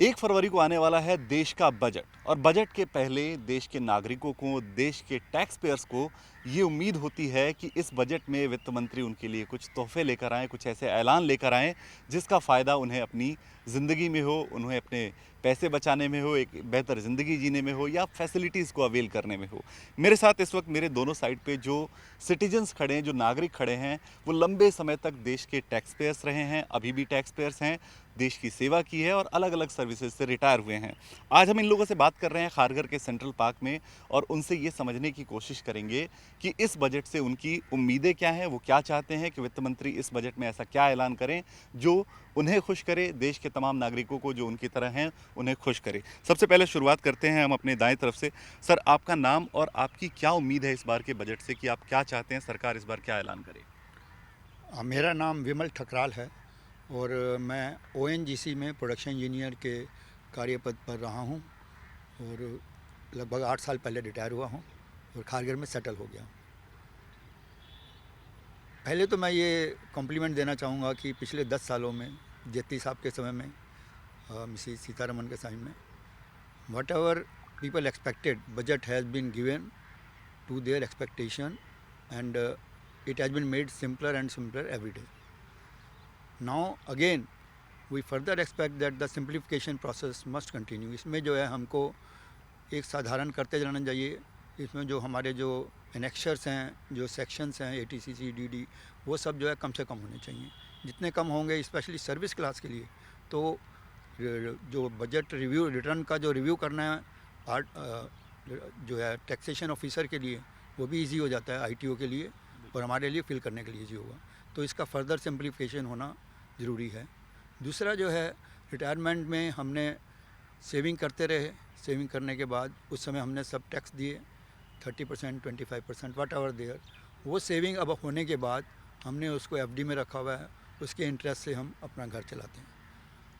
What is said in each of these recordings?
1 फरवरी को आने वाला है देश का बजट और बजट के पहले देश के नागरिकों को, देश के टैक्स पेयर्स को ये उम्मीद होती है कि इस बजट में वित्त मंत्री उनके लिए कुछ तोहफे लेकर आएँ, कुछ ऐसे ऐलान लेकर आएँ जिसका फ़ायदा उन्हें अपनी ज़िंदगी में हो, उन्हें अपने पैसे बचाने में हो, एक बेहतर ज़िंदगी जीने में हो या फैसिलिटीज़ को अवेल करने में हो। मेरे साथ इस वक्त मेरे दोनों साइड पे जो सिटीजन्स खड़े हैं, जो नागरिक खड़े हैं, वो लंबे समय तक देश के टैक्स पेयर्स रहे हैं, अभी भी टैक्स पेयर्स हैं, देश की सेवा की है और अलग-अलग सर्विसेज से रिटायर हुए हैं। आज हम इन लोगों से बात कर रहे हैं खारघर के सेंट्रल पार्क में और उनसे ये समझने की कोशिश करेंगे कि इस बजट से उनकी उम्मीदें क्या हैं, वो क्या चाहते हैं कि वित्त मंत्री इस बजट में ऐसा क्या ऐलान करें जो उन्हें खुश करे, देश के तमाम नागरिकों को जो उनकी तरह हैं, उन्हें खुश करे। सबसे पहले शुरुआत करते हैं हम अपने दाएँ तरफ से। सर, आपका नाम और आपकी क्या उम्मीद है इस बार के बजट से कि आप क्या चाहते हैं सरकार इस बार क्या ऐलान करे? मेरा नाम विमल ठकराल है और मैं ओएनजीसी में प्रोडक्शन इंजीनियर के कार्यपद पर रहा हूं और लगभग 8 साल पहले रिटायर हुआ हूं और खारघर में सेटल हो गया हूं। पहले तो मैं ये कॉम्प्लीमेंट देना चाहूँगा कि पिछले 10 सालों में जेटली साहब के समय में, मिसेस सीतारमन के समय में, whatever people expected budget has been given to their expectation and it has been made simpler and simpler every day. Now again we further expect that the simplification process must continue. इसमें जो है हमको एक साधारण करते जाना चाहिए। इसमें जो हमारे जो एनेक्शर्स हैं, जो सेक्शंस हैं, ATCC, DD, वो सब जो है कम से कम होने चाहिए। जितने कम होंगे स्पेशली सर्विस क्लास के लिए, तो जो बजट रिव्यू रिटर्न का जो रिव्यू करना है जो है टैक्सेशन ऑफिसर के लिए, वो भी इजी हो जाता है ITO के लिए और हमारे लिए फिल करने के लिए इजी होगा। तो इसका फर्दर सिंप्लीफिकेशन होना ज़रूरी है। दूसरा जो है, रिटायरमेंट में हमने सेविंग करते रहे, सेविंग करने के बाद उस समय हमने सब टैक्स दिए 30%, 25%, वट एवर देयर। वो सेविंग अब होने के बाद हमने उसको FD में रखा हुआ है, उसके इंटरेस्ट से हम अपना घर चलाते हैं।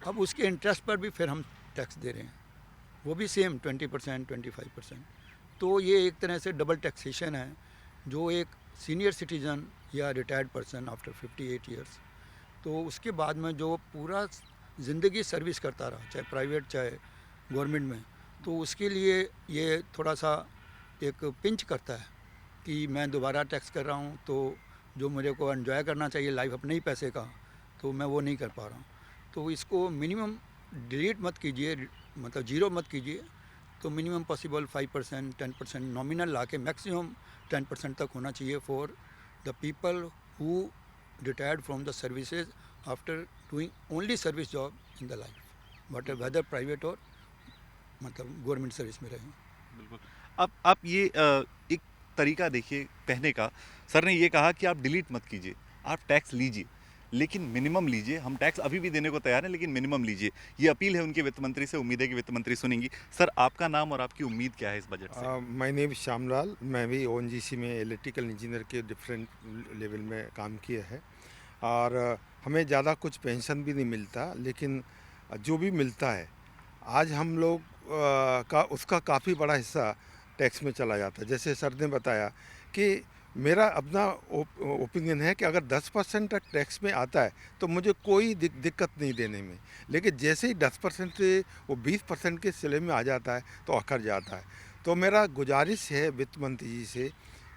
अब उसके इंटरेस्ट पर भी फिर हम टैक्स दे रहे हैं, वो भी सेम 20%, 25%। तो ये एक तरह से डबल टैक्सेशन है जो एक सीनियर सिटीज़न या रिटायर्ड पर्सन आफ्टर 58 ईयर्स, तो उसके बाद में जो पूरा ज़िंदगी सर्विस करता रहा, चाहे प्राइवेट चाहे गवर्नमेंट में, तो उसके लिए ये थोड़ा सा एक पिंच करता है कि मैं दोबारा टैक्स कर रहा हूँ, तो जो मेरे को एंजॉय करना चाहिए लाइफ अपने ही पैसे का, तो मैं वो नहीं कर पा रहा हूँ। तो इसको मिनिमम डिलीट मत कीजिए, मतलब ज़ीरो मत कीजिए, तो मिनिमम पॉसिबल 5%, 10% नॉमिनल ला के मैक्सिमम 10% तक होना चाहिए for the people who retired from the services after doing only service job in the life, but whether private और मतलब गवर्नमेंट सर्विस में रहें। बिल्कुल। अब आप ये एक तरीका देखिए कहने का। सर ने ये कहा कि आप डिलीट मत कीजिए, आप टैक्स लीजिए, लेकिन मिनिमम लीजिए। हम टैक्स अभी भी देने को तैयार हैं, लेकिन मिनिमम लीजिए। ये अपील है उनके वित्त मंत्री से, उम्मीद है कि वित्त मंत्री सुनेंगी। सर, आपका नाम और आपकी उम्मीद क्या है इस बजट से? My name Shyamlal. मैं भी ONGC में इलेक्ट्रिकल इंजीनियर के डिफरेंट लेवल में काम किया है और हमें ज़्यादा कुछ पेंशन भी नहीं मिलता, लेकिन जो भी मिलता है आज हम लोग का उसका काफ़ी बड़ा हिस्सा टैक्स में चला जाता है। जैसे सर ने बताया कि मेरा अपना ओपिनियन है कि अगर 10% तक टैक्स में आता है तो मुझे कोई दिक्कत नहीं देने में, लेकिन जैसे ही 10% से वो 20% के सिले में आ जाता है तो अखर जाता है। तो मेरा गुजारिश है वित्त मंत्री जी से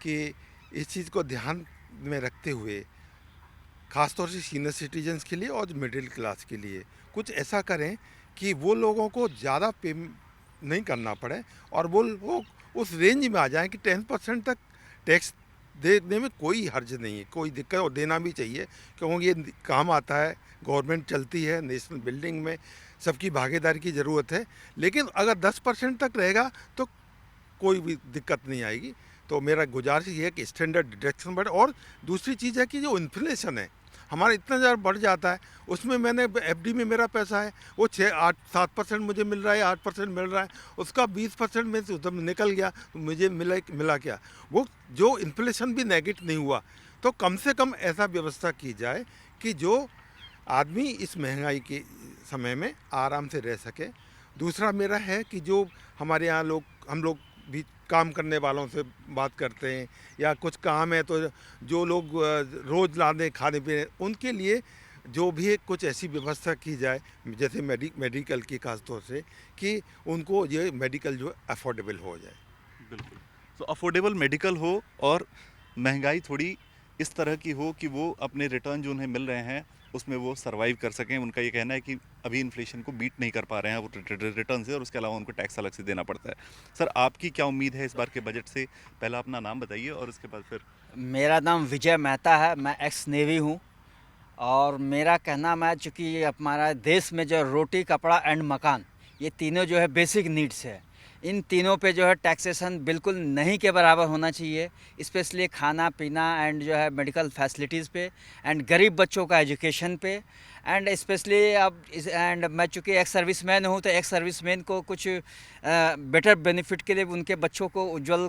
कि इस चीज़ को ध्यान में रखते हुए ख़ासतौर से सीनियर सिटीजन्स के लिए और मिडिल क्लास के लिए कुछ ऐसा करें कि वो लोगों को ज़्यादा पे नहीं करना पड़े और वो लोग उस रेंज में आ जाएं कि 10% तक टैक्स देने में कोई हर्ज नहीं है, कोई दिक्कत, और देना भी चाहिए क्योंकि ये काम आता है, गवर्नमेंट चलती है, नेशनल बिल्डिंग में सबकी भागीदारी की ज़रूरत है। लेकिन अगर 10% तक रहेगा तो कोई भी दिक्कत नहीं आएगी। तो मेरा गुजारिश ये है कि स्टैंडर्ड डिडक्शन बढ़े। और दूसरी चीज़ है कि जो इन्फ्लेशन है हमारा इतना ज़्यादा बढ़ जाता है, उसमें मैंने FD में मेरा पैसा है वो 6-8-7% मुझे मिल रहा है, 8% मिल रहा है, उसका 20% में से जब निकल गया तो मुझे मिला क्या? वो जो इन्फ्लेशन भी नेगेटिव नहीं हुआ। तो कम से कम ऐसा व्यवस्था की जाए कि जो आदमी इस महंगाई के समय में आराम से रह सके। दूसरा मेरा है कि जो हमारे यहाँ हम लोग भी काम करने वालों से बात करते हैं या कुछ काम है तो जो लोग रोज़ लाने खाने पीने, उनके लिए जो भी कुछ ऐसी व्यवस्था की जाए, जैसे मेडिकल की खास तौर से, कि उनको ये मेडिकल जो अफोर्डेबल हो जाए। बिल्कुल। तो अफोर्डेबल मेडिकल हो और महंगाई थोड़ी इस तरह की हो कि वो अपने रिटर्न जो उन्हें मिल रहे हैं उसमें वो सरवाइव कर सकें। उनका ये कहना है कि अभी इन्फ्लेशन को बीट नहीं कर पा रहे हैं वो रिटर्न से, और उसके अलावा उनको टैक्स अलग से देना पड़ता है। सर, आपकी क्या उम्मीद है इस बार के बजट से? पहला अपना नाम बताइए और उसके बाद फिर। मेरा नाम विजय मेहता है, मैं एक्स नेवी हूँ। और मेरा कहना मैं चूँकि हमारा देश में जो रोटी, कपड़ा एंड मकान, ये तीनों जो है बेसिक नीड्स है। इन तीनों पे जो है टैक्सेशन बिल्कुल नहीं के बराबर होना चाहिए, स्पेशली खाना पीना एंड जो है मेडिकल फैसिलिटीज़ पे एंड गरीब बच्चों का एजुकेशन पे एंड स्पेशली अब इस एंड मैं चूँकि एक्स सर्विसमैन हूँ तो एक्स सर्विसमैन को कुछ बेटर बेनिफिट के लिए उनके बच्चों को उज्जवल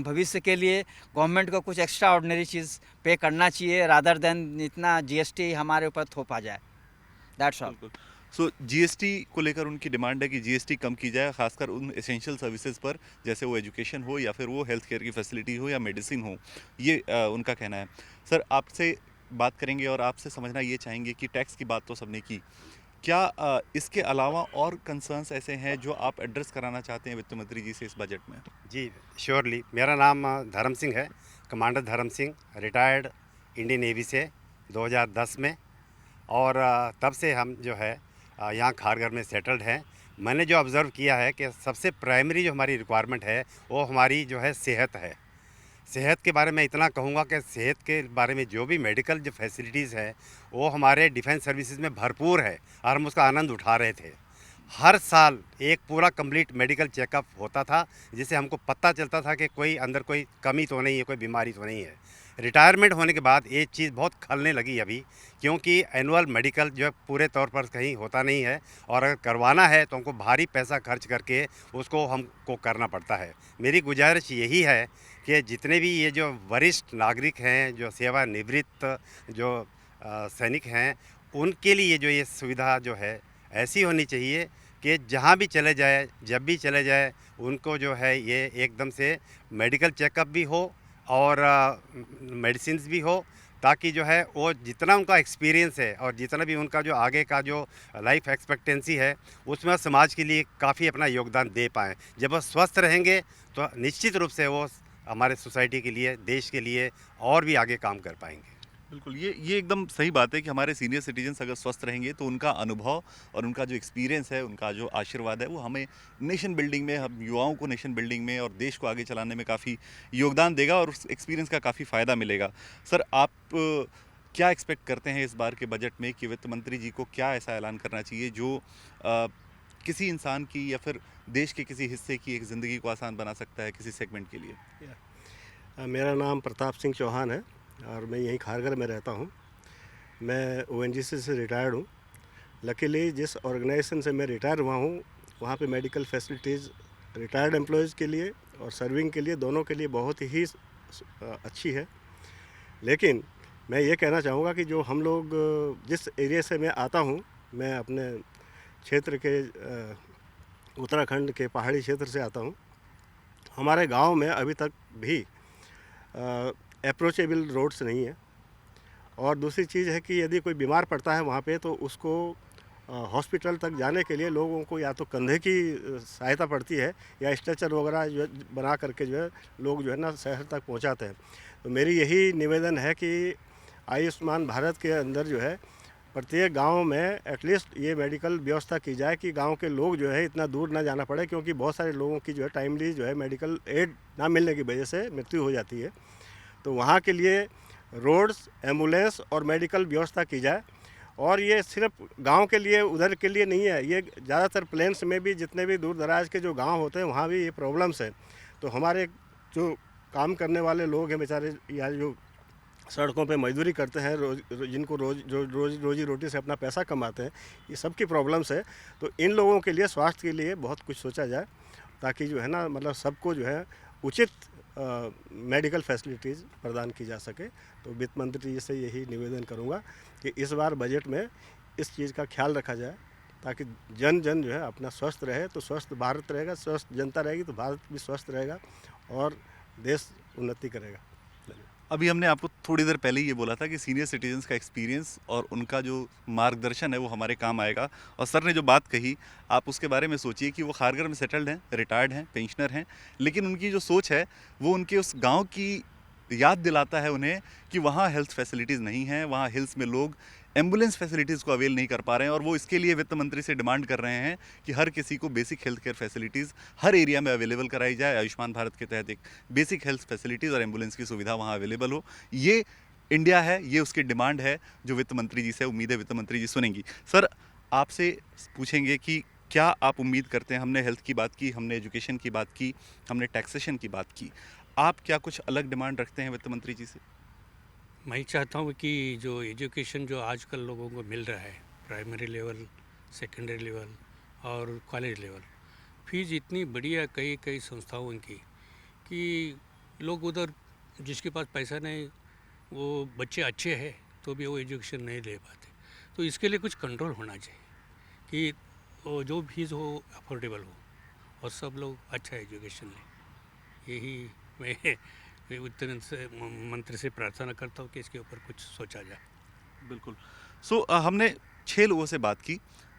भविष्य के लिए गवर्नमेंट को कुछ एक्स्ट्रा ऑर्डिनरी चीज़ पे करना चाहिए रादर देन इतना जीएसटी हमारे ऊपर थोपा जाए। That's all. बिल्कुल। सो जीएसटी को लेकर उनकी डिमांड है कि जीएसटी कम की जाए, खासकर उन एसेंशियल सर्विसेज पर, जैसे वो एजुकेशन हो या फिर वो हेल्थ केयर की फैसिलिटी हो या मेडिसिन हो। ये उनका कहना है। सर, आपसे बात करेंगे और आपसे समझना ये चाहेंगे कि टैक्स की बात तो सबने की, क्या इसके अलावा और कंसर्न्स ऐसे हैं जो आप एड्रेस कराना चाहते हैं वित्त मंत्री जी से इस बजट में? जी श्योरली। मेरा नाम धर्म सिंह है, कमांडर धर्म सिंह, रिटायर्ड इंडियन नेवी से 2010 में, और तब से हम जो है यहाँ खारघर में सेटल्ड हैं। मैंने जो ऑब्ज़र्व किया है कि सबसे प्राइमरी जो हमारी रिक्वायरमेंट है वो हमारी जो है सेहत है। सेहत के बारे में इतना कहूँगा कि सेहत के बारे में जो भी मेडिकल जो फैसिलिटीज़ है वो हमारे डिफेंस सर्विसेज में भरपूर है और हम उसका आनंद उठा रहे थे। हर साल एक पूरा कंप्लीट मेडिकल चेकअप होता था जिससे हमको पता चलता था कि कोई अंदर कोई कमी तो नहीं है, कोई बीमारी तो नहीं है। रिटायरमेंट होने के बाद ये चीज़ बहुत खलने लगी अभी, क्योंकि एनुअल मेडिकल जो है पूरे तौर पर कहीं होता नहीं है, और अगर करवाना है तो हमको भारी पैसा खर्च करके उसको हमको करना पड़ता है। मेरी गुजारिश यही है कि जितने भी ये जो वरिष्ठ नागरिक हैं, जो सेवानिवृत्त जो सैनिक हैं, उनके लिए जो ये सुविधा जो है ऐसी होनी चाहिए कि जहाँ भी चले जाए, जब भी चले जाए, उनको जो है ये एकदम से मेडिकल चेकअप भी हो और मेडिसिन्स भी हो, ताकि जो है वो जितना उनका एक्सपीरियंस है और जितना भी उनका जो आगे का जो लाइफ एक्सपेक्टेंसी है उसमें समाज के लिए काफ़ी अपना योगदान दे पाएँ। जब वो स्वस्थ रहेंगे तो निश्चित रूप से वो हमारे सोसाइटी के लिए, देश के लिए और भी आगे काम कर पाएंगे। बिल्कुल, ये एकदम सही बात है कि हमारे सीनियर सिटीजन्स अगर स्वस्थ रहेंगे तो उनका अनुभव और उनका जो एक्सपीरियंस है, उनका जो आशीर्वाद है, वो हमें नेशन बिल्डिंग में, हम युवाओं को नेशन बिल्डिंग में और देश को आगे चलाने में काफ़ी योगदान देगा और उस एक्सपीरियंस का काफ़ी फ़ायदा मिलेगा। सर, आप क्या एक्सपेक्ट करते हैं इस बार के बजट में कि वित्त मंत्री जी को क्या ऐसा ऐलान करना चाहिए जो किसी इंसान की या फिर देश के किसी हिस्से की एक ज़िंदगी को आसान बना सकता है किसी सेगमेंट के लिए? मेरा नाम प्रताप सिंह चौहान है और मैं यहीं खारघर में रहता हूँ। मैं ओएनजीसी से रिटायर्ड हूँ। लकीली जिस ऑर्गेनाइजेशन से मैं रिटायर हुआ हूँ वहाँ पे मेडिकल फैसिलिटीज़ रिटायर्ड एम्प्लॉयज़ के लिए और सर्विंग के लिए, दोनों के लिए बहुत ही अच्छी है। लेकिन मैं ये कहना चाहूँगा कि जो हम लोग जिस एरिया से मैं आता हूँ, मैं अपने क्षेत्र के उत्तराखंड के पहाड़ी क्षेत्र से आता हूँ। हमारे गांव में अभी तक भी अप्रोचेबल रोड्स नहीं है। और दूसरी चीज़ है कि यदि कोई बीमार पड़ता है वहाँ पे तो उसको हॉस्पिटल तक जाने के लिए लोगों को या तो कंधे की सहायता पड़ती है या स्ट्रेचर वगैरह जो बना करके जो है लोग जो है ना शहर तक पहुँचाते हैं। तो मेरी यही निवेदन है कि आयुष्मान भारत के अंदर जो है प्रत्येक गांव में एटलीस्ट ये मेडिकल व्यवस्था की जाए कि गांव के लोग जो है इतना दूर ना जाना पड़े, क्योंकि बहुत सारे लोगों की जो है टाइमली जो है मेडिकल एड ना मिलने की वजह से मृत्यु हो जाती है। तो वहाँ के लिए रोड्स, एम्बुलेंस और मेडिकल व्यवस्था की जाए। और ये सिर्फ गांव के लिए, उधर के लिए नहीं है, ये ज़्यादातर प्लेन्स में भी जितने भी दूर दराज के जो गांव होते हैं वहाँ भी ये प्रॉब्लम्स है। तो हमारे जो काम करने वाले लोग हैं बेचारे, या जो सड़कों पे मजदूरी करते हैं, जिनको रोजी रोटी से अपना पैसा कमाते हैं, ये सब की प्रॉब्लम्स है। तो इन लोगों के लिए स्वास्थ्य के लिए बहुत कुछ सोचा जाए, ताकि जो है ना मतलब सबको जो है उचित मेडिकल फैसिलिटीज़ प्रदान की जा सके। तो वित्त मंत्री जी से यही निवेदन करूंगा कि इस बार बजट में इस चीज़ का ख्याल रखा जाए, ताकि जन जन जो है अपना स्वस्थ रहे तो स्वस्थ भारत रहेगा, स्वस्थ जनता रहेगी तो भारत भी स्वस्थ रहेगा और देश उन्नति करेगा। अभी हमने आपको थोड़ी देर पहले ही ये बोला था कि सीनियर सिटीजन्स का एक्सपीरियंस और उनका जो मार्गदर्शन है वो हमारे काम आएगा। और सर ने जो बात कही, आप उसके बारे में सोचिए कि वो खारगर में सेटल्ड हैं, रिटायर्ड हैं, पेंशनर हैं, लेकिन उनकी जो सोच है वो उनके उस गांव की याद दिलाता है उन्हें कि वहाँ हेल्थ फैसिलिटीज़ नहीं हैं, वहाँ हिल्स में लोग एम्बुलेंस फैसिलिटीज़ को अवेल नहीं कर पा रहे हैं, और वो इसके लिए वित्त मंत्री से डिमांड कर रहे हैं कि हर किसी को बेसिक हेल्थ केयर फैसिलिटीज़ हर एरिया में अवेलेबल कराई जाए। आयुष्मान भारत के तहत एक बेसिक हेल्थ फैसिलिटीज़ और एम्बुलेंस की सुविधा वहाँ अवेलेबल हो। ये इंडिया है, ये उसकी डिमांड है जो वित्त मंत्री जी से उम्मीद है वित्त मंत्री जी सुनेंगी। सर, आपसे पूछेंगे कि क्या आप उम्मीद करते हैं, हमने हेल्थ की बात की, हमने एजुकेशन की बात की, हमने टैक्सेशन की बात की, आप क्या कुछ अलग डिमांड रखते हैं वित्त मंत्री जी से? मैं चाहता हूँ कि जो एजुकेशन जो आजकल लोगों को मिल रहा है, प्राइमरी लेवल, सेकेंडरी लेवल और कॉलेज लेवल, फीस इतनी बढ़िया कई कई संस्थाओं की कि लोग उधर जिसके पास पैसा नहीं, वो बच्चे अच्छे हैं तो भी वो एजुकेशन नहीं ले पाते। तो इसके लिए कुछ कंट्रोल होना चाहिए कि वो जो फीस हो अफोर्डेबल हो और सब लोग अच्छा एजुकेशन लें। यही मैं वित्त मंत्री से प्रार्थना करता हूँ कि इसके ऊपर कुछ सोचा जाए। बिल्कुल। हमने 6 लोगों से बात की।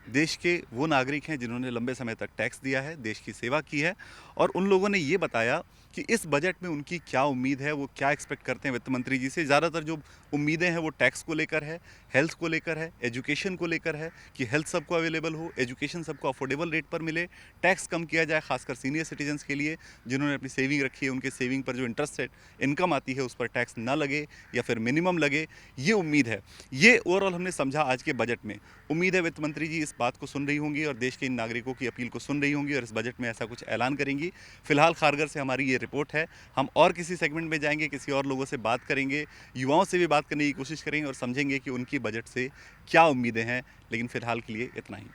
देश के वो नागरिक हैं जिन्होंने लंबे समय तक टैक्स दिया है, देश की सेवा की है, और उन लोगों ने ये बताया कि इस बजट में उनकी क्या उम्मीद है, वो क्या एक्सपेक्ट करते हैं वित्त मंत्री जी से। ज़्यादातर जो उम्मीदें हैं वो टैक्स को लेकर है, हेल्थ को लेकर है, एजुकेशन को लेकर है कि हेल्थ सबको अवेलेबल हो, एजुकेशन सबको अफोर्डेबल रेट पर मिले, टैक्स कम किया जाए, खासकर सीनियर सिटीजन्स के लिए जिन्होंने अपनी सेविंग रखी है, उनके सेविंग पर जो इंटरेस्ट है, इनकम आती है उस पर टैक्स ना लगे या फिर मिनिमम लगे, ये उम्मीद है। ये ओवरऑल हमने समझा आज के बजट में। उम्मीद है वित्त मंत्री जी इस बात को सुन रही होंगी और देश के इन नागरिकों की अपील को सुन रही होंगी और इस बजट में ऐसा कुछ ऐलान करेंगी। फिलहाल खारगर से हमारी ये रिपोर्ट है। हम और किसी सेगमेंट में जाएंगे, किसी और लोगों से बात करेंगे, युवाओं से भी बात करने की कोशिश करेंगे और समझेंगे कि उनकी बजट से क्या उम्मीदें हैं। लेकिन फिलहाल के लिए इतना ही।